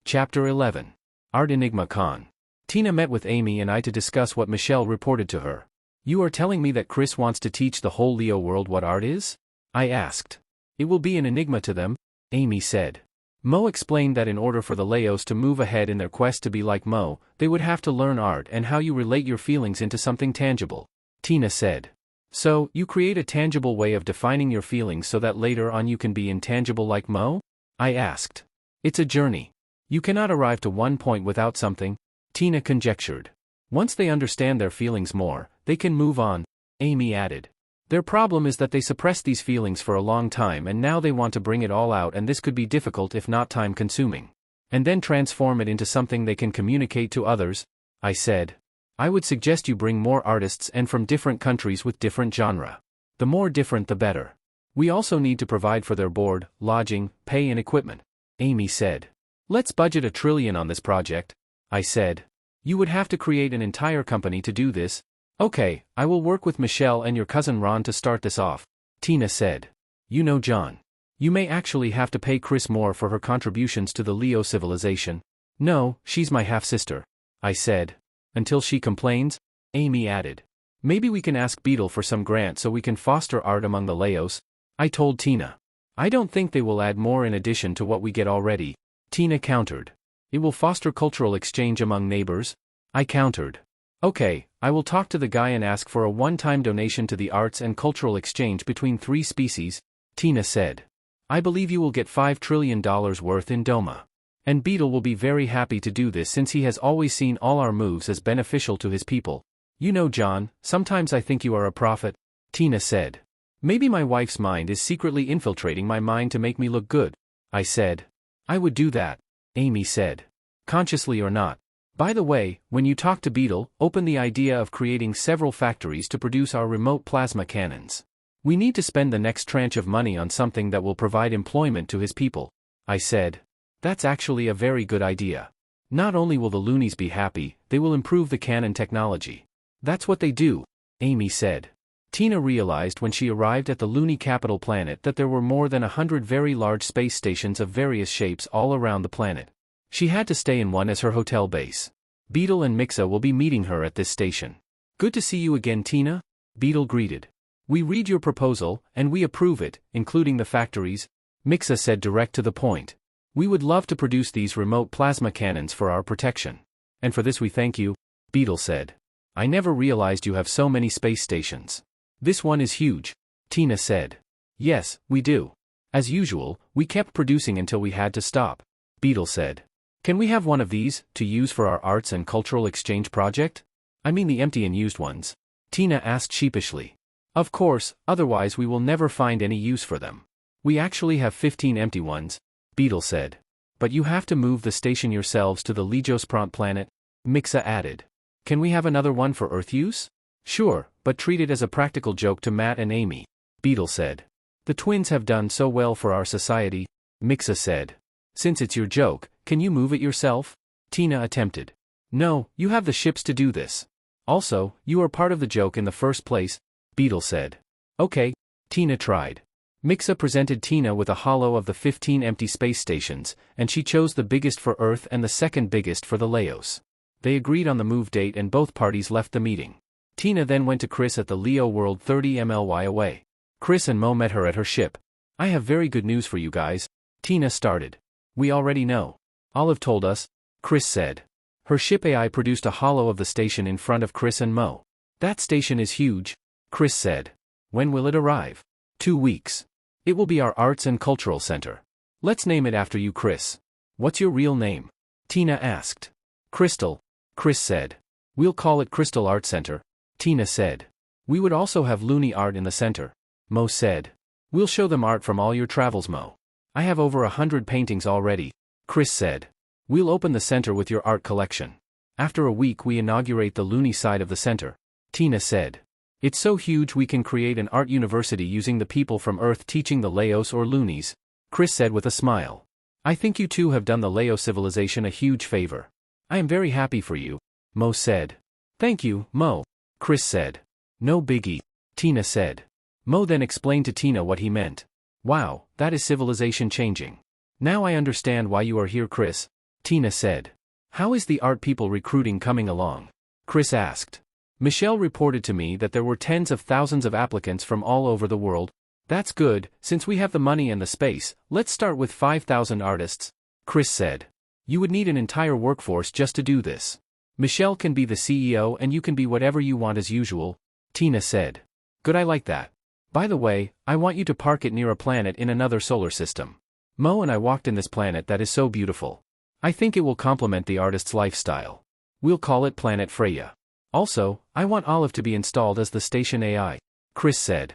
Chapter 11. Art Enigma Con. Tina met with Amy and I to discuss what Michelle reported to her. You are telling me that Chris wants to teach the whole Leo world what art is? I asked. It will be an enigma to them, Amy said. Mo explained that in order for the Leos to move ahead in their quest to be like Mo, they would have to learn art and how you relate your feelings into something tangible. Tina said. So, you create a tangible way of defining your feelings so that later on you can be intangible like Mo? I asked. It's a journey. You cannot arrive to one point without something, Tina conjectured. Once they understand their feelings more, they can move on, Amy added. Their problem is that they suppressed these feelings for a long time and now they want to bring it all out, and this could be difficult if not time-consuming. And then transform it into something they can communicate to others, I said. I would suggest you bring more artists and from different countries with different genre. The more different the better. We also need to provide for their board, lodging, pay and equipment, Amy said. Let's budget $1 trillion on this project, I said. You would have to create an entire company to do this. Okay, I will work with Michelle and your cousin Ron to start this off, Tina said. You know John. You may actually have to pay Chris more for her contributions to the Leo civilization. No, she's my half-sister, I said. Until she complains, Amy added. Maybe we can ask Beetle for some grant so we can foster art among the Leos, I told Tina. I don't think they will add more in addition to what we get already, Tina countered. It will foster cultural exchange among neighbors, I countered. Okay, I will talk to the guy and ask for a one-time donation to the arts and cultural exchange between 3 species, Tina said. I believe you will get $5 trillion worth in Doma. And Beetle will be very happy to do this since he has always seen all our moves as beneficial to his people. You know John, sometimes I think you are a prophet, Tina said. Maybe my wife's mind is secretly infiltrating my mind to make me look good, I said. I would do that, Amy said. Consciously or not. By the way, when you talk to Beetle, open the idea of creating several factories to produce our remote plasma cannons. We need to spend the next tranche of money on something that will provide employment to his people, I said. That's actually a very good idea. Not only will the loonies be happy, they will improve the cannon technology. That's what they do, Amy said. Tina realized when she arrived at the loony capital planet that there were more than 100 very large space stations of various shapes all around the planet. She had to stay in one as her hotel base. Beetle and Mixa will be meeting her at this station. Good to see you again, Tina, Beetle greeted. We read your proposal, and we approve it, including the factories, Mixa said direct to the point. We would love to produce these remote plasma cannons for our protection. And for this we thank you, Beetle said. I never realized you have so many space stations. This one is huge, Tina said. Yes, we do. As usual, we kept producing until we had to stop, Beetle said. Can we have one of these, to use for our arts and cultural exchange project? I mean the empty and used ones, Tina asked sheepishly. Of course, otherwise we will never find any use for them. We actually have 15 empty ones, Beetle said. But you have to move the station yourselves to the Legiospront planet, Mixa added. Can we have another one for Earth use? Sure, but treat it as a practical joke to Matt and Amy, Beetle said. The twins have done so well for our society, Mixa said. Since it's your joke, can you move it yourself? Tina attempted. No, you have the ships to do this. Also, you are part of the joke in the first place, Beetle said. Okay, Tina tried. Mixa presented Tina with a holo of the 15 empty space stations, and she chose the biggest for Earth and the second biggest for the Leos. They agreed on the move date and both parties left the meeting. Tina then went to Chris at the Leo world 30 MLY away. Chris and Mo met her at her ship. I have very good news for you guys, Tina started. We already know. Olive told us, Chris said. Her ship AI produced a holo of the station in front of Chris and Mo. That station is huge, Chris said. When will it arrive? 2 weeks. It will be our arts and cultural center. Let's name it after you, Chris. What's your real name? Tina asked. Crystal, Chris said. We'll call it Crystal Art Center, Tina said. We would also have loony art in the center, Mo said. We'll show them art from all your travels, Mo. I have over 100 paintings already, Chris said. We'll open the center with your art collection. After a week we inaugurate the loony side of the center, Tina said. It's so huge we can create an art university using the people from Earth teaching the Leos or loonies, Chris said with a smile. I think you two have done the Leo civilization a huge favor. I am very happy for you, Mo said. Thank you, Mo, Chris said. No biggie, Tina said. Mo then explained to Tina what he meant. Wow, that is civilization changing. Now I understand why you are here, Chris, Tina said. How is the art people recruiting coming along? Chris asked. Michelle reported to me that there were tens of thousands of applicants from all over the world. That's good, since we have the money and the space, let's start with 5,000 artists, Chris said. You would need an entire workforce just to do this. Michelle can be the CEO and you can be whatever you want as usual, Tina said. Good, I like that. By the way, I want you to park it near a planet in another solar system. Mo and I walked in this planet that is so beautiful. I think it will complement the artist's lifestyle. We'll call it Planet Freya. Also, I want Olive to be installed as the station AI, Chris said.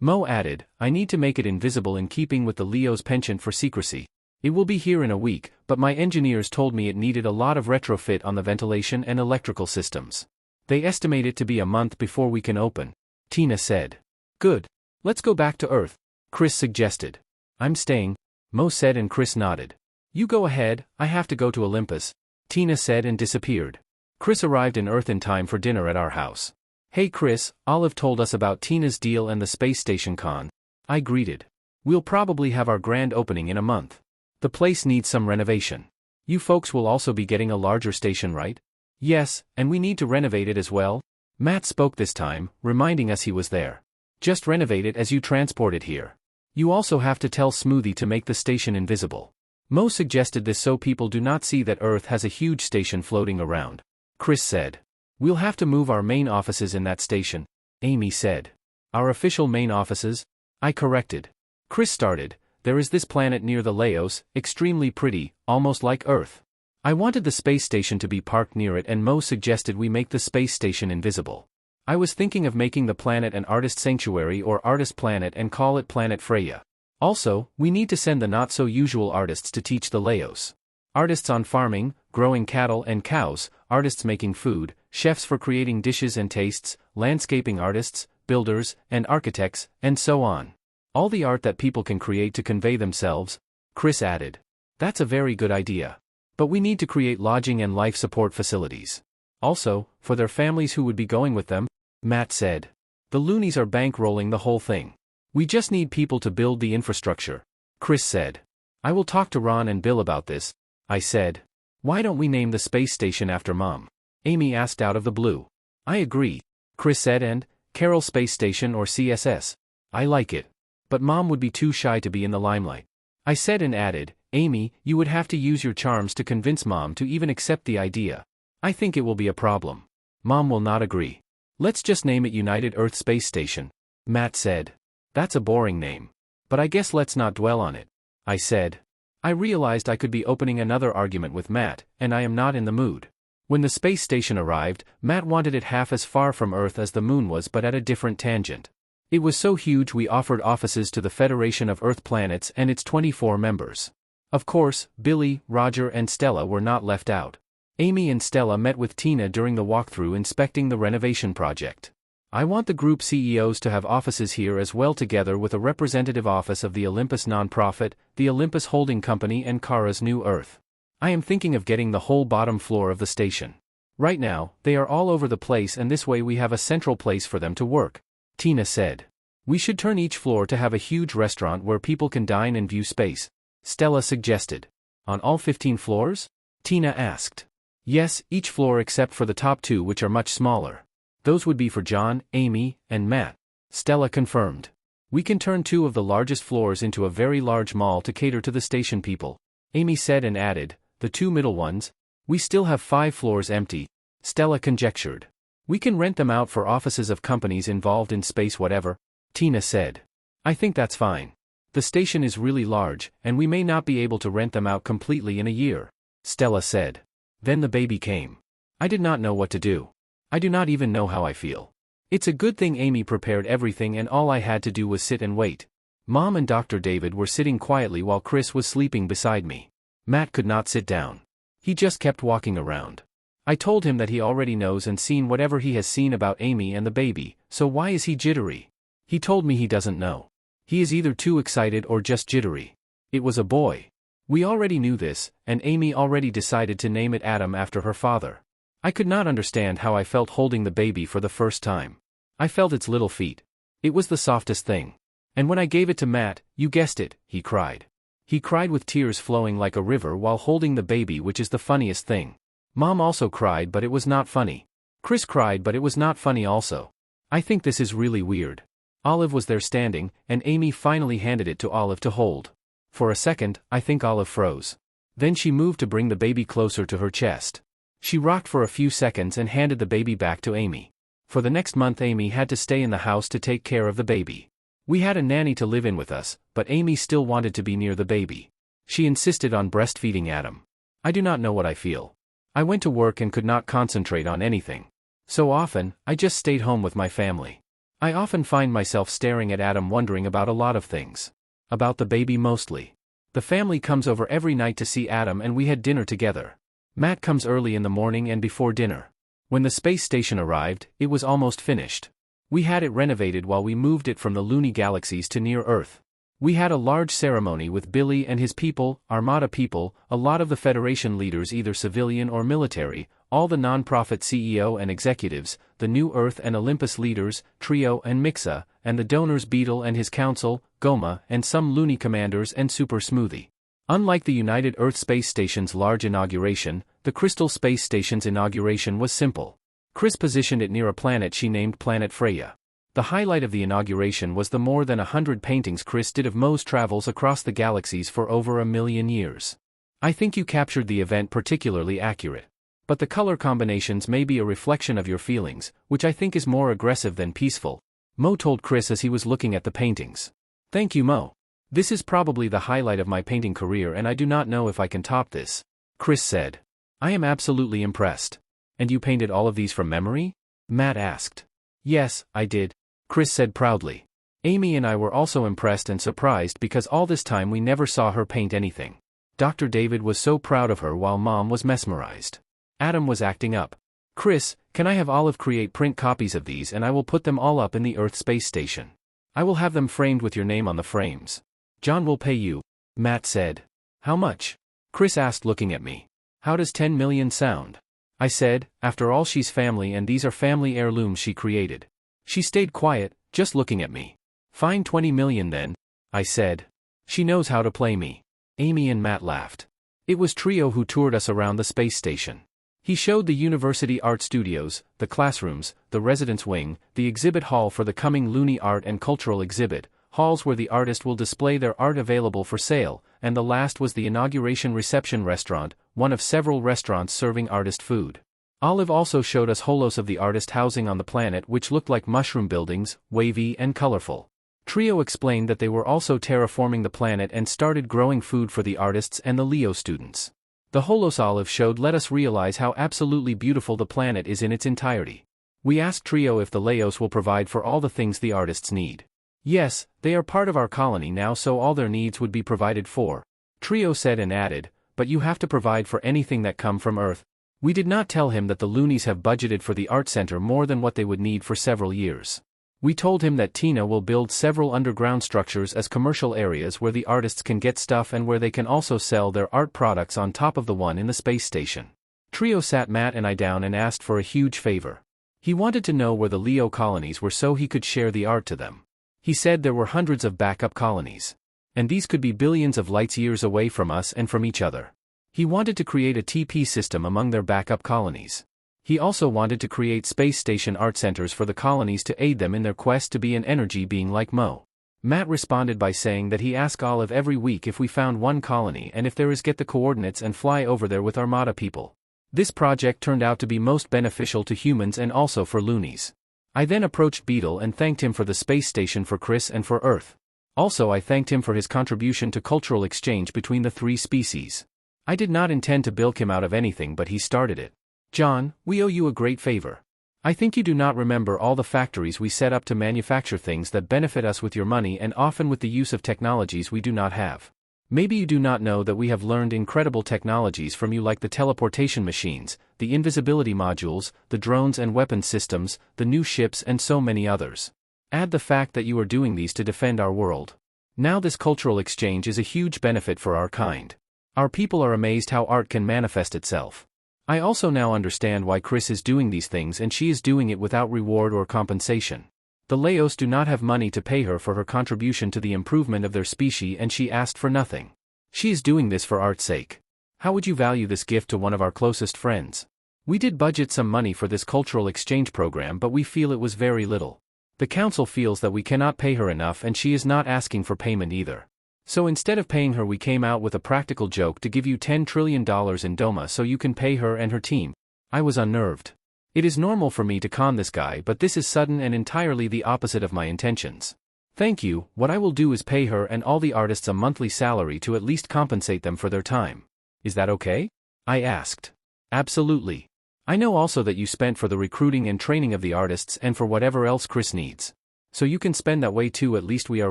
Mo added, I need to make it invisible in keeping with the Leo's penchant for secrecy. It will be here in a week, but my engineers told me it needed a lot of retrofit on the ventilation and electrical systems. They estimate it to be a month before we can open, Tina said. Good. Let's go back to Earth, Chris suggested. I'm staying, Mo said, and Chris nodded. You go ahead, I have to go to Olympus, Tina said and disappeared. Chris arrived in Earth in time for dinner at our house. Hey Chris, Olive told us about Tina's deal and the space station con. I greeted. We'll probably have our grand opening in a month. The place needs some renovation. You folks will also be getting a larger station, right? Yes, and we need to renovate it as well. Matt spoke this time, reminding us he was there. Just renovate it as you transport it here. You also have to tell Smoothie to make the station invisible. Mo suggested this so people do not see that Earth has a huge station floating around. Chris said. We'll have to move our main offices in that station, Amy said. Our official main offices? I corrected. Chris started. There is this planet near the Laos, extremely pretty, almost like Earth. I wanted the space station to be parked near it and Mo suggested we make the space station invisible. I was thinking of making the planet an artist sanctuary or artist planet and call it Planet Freya. Also, we need to send the not-so-usual artists to teach the Laos. Artists on farming, growing cattle and cows, artists making food, chefs for creating dishes and tastes, landscaping artists, builders, and architects, and so on. All the art that people can create to convey themselves, Chris added. That's a very good idea. But we need to create lodging and life support facilities. Also, for their families who would be going with them, Matt said. The loonies are bankrolling the whole thing. We just need people to build the infrastructure, Chris said. I will talk to Ron and Bill about this, I said. Why don't we name the space station after Mom? Amy asked out of the blue. I agree, Chris said, and Carol Space Station or CSS. I like it. But Mom would be too shy to be in the limelight. I said and added, Amy, you would have to use your charms to convince Mom to even accept the idea. I think it will be a problem. Mom will not agree. Let's just name it United Earth Space Station, Matt said. That's a boring name. But I guess let's not dwell on it, I said. I realized I could be opening another argument with Matt, and I am not in the mood. When the space station arrived, Matt wanted it half as far from Earth as the moon was but at a different tangent. It was so huge we offered offices to the Federation of Earth Planets and its 24 members. Of course, Billy, Roger and Stella were not left out. Amy and Stella met with Tina during the walkthrough inspecting the renovation project. I want the group CEOs to have offices here as well, together with a representative office of the Olympus nonprofit, the Olympus Holding Company and Kara's New Earth. I am thinking of getting the whole bottom floor of the station. Right now, they are all over the place and this way we have a central place for them to work, Tina said. We should turn each floor to have a huge restaurant where people can dine and view space, Stella suggested. On all 15 floors? Tina asked. Yes, each floor except for the top 2 which are much smaller. Those would be for John, Amy, and Matt, Stella confirmed. We can turn 2 of the largest floors into a very large mall to cater to the station people, Amy said and added, the 2 middle ones? We still have 5 floors empty, Stella conjectured. We can rent them out for offices of companies involved in space whatever, Tina said. I think that's fine. The station is really large, and we may not be able to rent them out completely in a year, Stella said. Then the baby came. I did not know what to do. I do not even know how I feel. It's a good thing Amy prepared everything and all I had to do was sit and wait. Mom and Dr. David were sitting quietly while Chris was sleeping beside me. Matt could not sit down. He just kept walking around. I told him that he already knows and seen whatever he has seen about Amy and the baby, so why is he jittery? He told me he doesn't know. He is either too excited or just jittery. It was a boy. We already knew this, and Amy already decided to name it Adam after her father. I could not understand how I felt holding the baby for the first time. I felt its little feet. It was the softest thing. And when I gave it to Matt, you guessed it, he cried. He cried with tears flowing like a river while holding the baby, which is the funniest thing. Mom also cried, but it was not funny. Chris cried, but it was not funny also. I think this is really weird. Olive was there standing, and Amy finally handed it to Olive to hold. For a second, I think Olive froze. Then she moved to bring the baby closer to her chest. She rocked for a few seconds and handed the baby back to Amy. For the next month Amy had to stay in the house to take care of the baby. We had a nanny to live in with us, but Amy still wanted to be near the baby. She insisted on breastfeeding Adam. I do not know what I feel. I went to work and could not concentrate on anything. So often, I just stayed home with my family. I often find myself staring at Adam wondering about a lot of things. About the baby mostly. The family comes over every night to see Adam and we had dinner together. Matt comes early in the morning and before dinner. When the space station arrived, it was almost finished. We had it renovated while we moved it from the loony galaxies to near Earth. We had a large ceremony with Billy and his people, Armada people, a lot of the Federation leaders either civilian or military, all the non-profit CEO and executives, the New Earth and Olympus leaders, Trio and Mixa, and the donors Beetle and his council, Goma, and some loony commanders and Super Smoothie. Unlike the United Earth Space Station's large inauguration, the Crystal Space Station's inauguration was simple. Chris positioned it near a planet she named Planet Freya. The highlight of the inauguration was the more than 100 paintings Chris did of Mo's travels across the galaxies for over 1,000,000 years. I think you captured the event particularly accurate. But the color combinations may be a reflection of your feelings, which I think is more aggressive than peaceful, Mo told Chris as he was looking at the paintings. Thank you, Mo. This is probably the highlight of my painting career and I do not know if I can top this, Chris said. I am absolutely impressed. And you painted all of these from memory? Matt asked. Yes, I did, Chris said proudly. Amy and I were also impressed and surprised because all this time we never saw her paint anything. Dr. David was so proud of her while Mom was mesmerized. Adam was acting up. Chris, can I have Olive create print copies of these and I will put them all up in the Earth Space Station. I will have them framed with your name on the frames. John will pay you, Matt said. How much? Chris asked looking at me. How does 10 million sound? I said, after all she's family and these are family heirlooms she created. She stayed quiet, just looking at me. Fine 20 million then, I said. She knows how to play me. Amy and Matt laughed. It was Trio who toured us around the space station. He showed the university art studios, the classrooms, the residence wing, the exhibit hall for the coming Looney Art and Cultural Exhibit, halls where the artist will display their art available for sale, and the last was the inauguration reception restaurant, one of several restaurants serving artist food. Olive also showed us holos of the artist housing on the planet which looked like mushroom buildings, wavy and colorful. Trio explained that they were also terraforming the planet and started growing food for the artists and the Leo students. The holos Olive showed let us realize how absolutely beautiful the planet is in its entirety. We asked Trio if the Leos will provide for all the things the artists need. Yes, they are part of our colony now so all their needs would be provided for, Trio said and added, but you have to provide for anything that come from Earth. We did not tell him that the loonies have budgeted for the art center more than what they would need for several years. We told him that Tina will build several underground structures as commercial areas where the artists can get stuff and where they can also sell their art products on top of the one in the space station. Trio sat Matt and I down and asked for a huge favor. He wanted to know where the Leo colonies were so he could share the art to them. He said there were hundreds of backup colonies. And these could be billions of light years away from us and from each other. He wanted to create a TP system among their backup colonies. He also wanted to create space station art centers for the colonies to aid them in their quest to be an energy being like Mo. Matt responded by saying that he asked Olive every week if we found one colony and if there is get the coordinates and fly over there with Armada people. This project turned out to be most beneficial to humans and also for loonies. I then approached Beetle and thanked him for the space station for Chris and for Earth. Also I thanked him for his contribution to cultural exchange between the three species. I did not intend to bilk him out of anything but he started it. John, we owe you a great favor. I think you do not remember all the factories we set up to manufacture things that benefit us with your money and often with the use of technologies we do not have. Maybe you do not know that we have learned incredible technologies from you like the teleportation machines, the invisibility modules, the drones and weapons systems, the new ships and so many others. Add the fact that you are doing these to defend our world. Now this cultural exchange is a huge benefit for our kind. Our people are amazed how art can manifest itself. I also now understand why Chris is doing these things and she is doing it without reward or compensation. The Leos do not have money to pay her for her contribution to the improvement of their species and she asked for nothing. She is doing this for art's sake. How would you value this gift to one of our closest friends? We did budget some money for this cultural exchange program, but we feel it was very little. The council feels that we cannot pay her enough, and she is not asking for payment either. So instead of paying her, we came out with a practical joke to give you $10 trillion in DOMA so you can pay her and her team. I was unnerved. It is normal for me to con this guy, but this is sudden and entirely the opposite of my intentions. Thank you. What I will do is pay her and all the artists a monthly salary to at least compensate them for their time. Is that okay? I asked. Absolutely. I know also that you spent for the recruiting and training of the artists and for whatever else Chris needs. So you can spend that way too, at least we are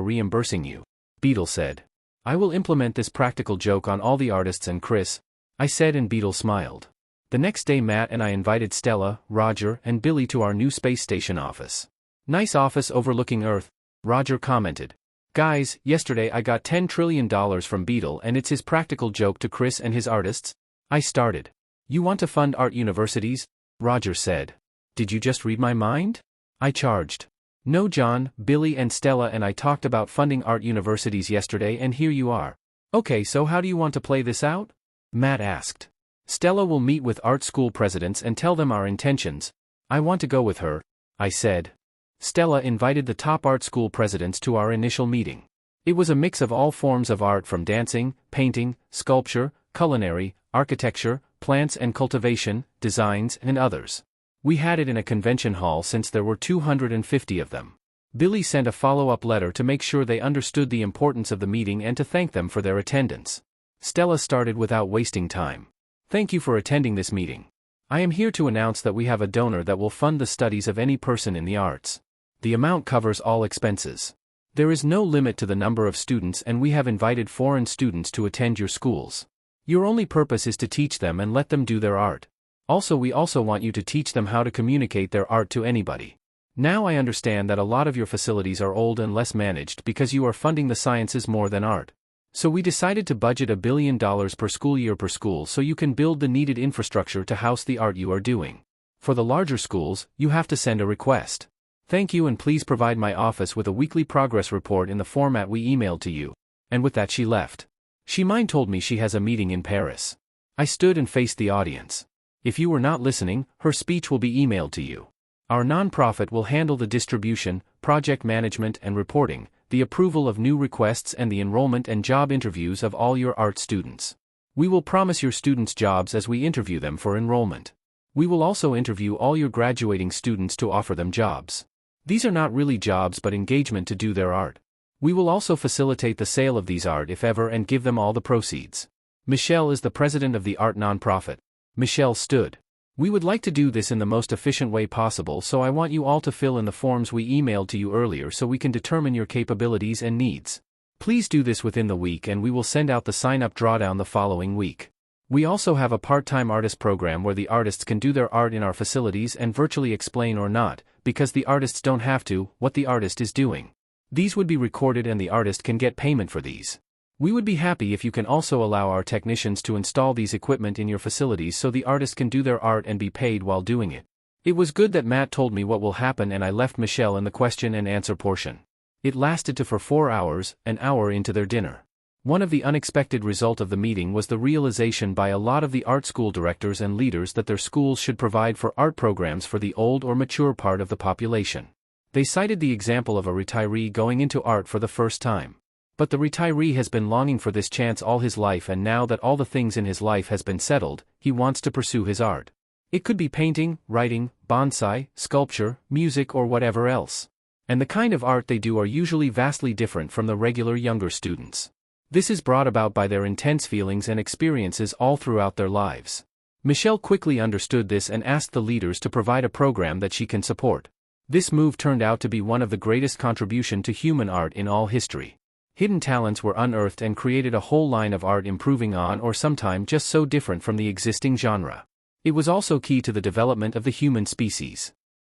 reimbursing you. Beetle said. I will implement this practical joke on all the artists and Chris, I said, and Beetle smiled. The next day Matt and I invited Stella, Roger, and Billy to our new space station office. Nice office overlooking Earth, Roger commented. Guys, yesterday I got $10 trillion from Beetle and it's his practical joke to Chris and his artists. I started. You want to fund art universities? Roger said. Did you just read my mind? I charged. No, John, Billy and Stella and I talked about funding art universities yesterday and here you are. Okay, so how do you want to play this out? Matt asked. Stella will meet with art school presidents and tell them our intentions. I want to go with her, I said. Stella invited the top art school presidents to our initial meeting. It was a mix of all forms of art, from dancing, painting, sculpture, culinary, architecture, plants and cultivation, designs, and others. We had it in a convention hall since there were 250 of them. Billy sent a follow-up letter to make sure they understood the importance of the meeting and to thank them for their attendance. Stella started without wasting time. Thank you for attending this meeting. I am here to announce that we have a donor that will fund the studies of any person in the arts. The amount covers all expenses. There is no limit to the number of students, and we have invited foreign students to attend your schools. Your only purpose is to teach them and let them do their art. Also, we also want you to teach them how to communicate their art to anybody. Now I understand that a lot of your facilities are old and less managed because you are funding the sciences more than art. So we decided to budget $1 billion per school year per school so you can build the needed infrastructure to house the art you are doing. For the larger schools, you have to send a request. Thank you, and please provide my office with a weekly progress report in the format we emailed to you. And with that she left. She told me she has a meeting in Paris. I stood and faced the audience. If you were not listening, her speech will be emailed to you. Our nonprofit will handle the distribution, project management and reporting, the approval of new requests and the enrollment and job interviews of all your art students. We will promise your students jobs as we interview them for enrollment. We will also interview all your graduating students to offer them jobs. These are not really jobs but engagement to do their art. We will also facilitate the sale of these art if ever and give them all the proceeds. Michelle is the president of the art nonprofit. Michelle stood. We would like to do this in the most efficient way possible, so I want you all to fill in the forms we emailed to you earlier so we can determine your capabilities and needs. Please do this within the week and we will send out the sign-up drawdown the following week. We also have a part-time artist program where the artists can do their art in our facilities and virtually explain or not, because the artists don't have to, what the artist is doing. These would be recorded and the artist can get payment for these. We would be happy if you can also allow our technicians to install these equipment in your facilities so the artist can do their art and be paid while doing it. It was good that Matt told me what will happen and I left Michelle in the question and answer portion. It lasted for 4 hours, an hour into their dinner. One of the unexpected result of the meeting was the realization by a lot of the art school directors and leaders that their schools should provide for art programs for the old or mature part of the population. They cited the example of a retiree going into art for the first time. But the retiree has been longing for this chance all his life, and now that all the things in his life has been settled, he wants to pursue his art. It could be painting, writing, bonsai, sculpture, music or whatever else. And the kind of art they do are usually vastly different from the regular younger students. This is brought about by their intense feelings and experiences all throughout their lives. Michelle quickly understood this and asked the leaders to provide a program that she can support. This move turned out to be one of the greatest contribution to human art in all history. Hidden talents were unearthed and created a whole line of art improving on or sometime just so different from the existing genre. It was also key to the development of the human species.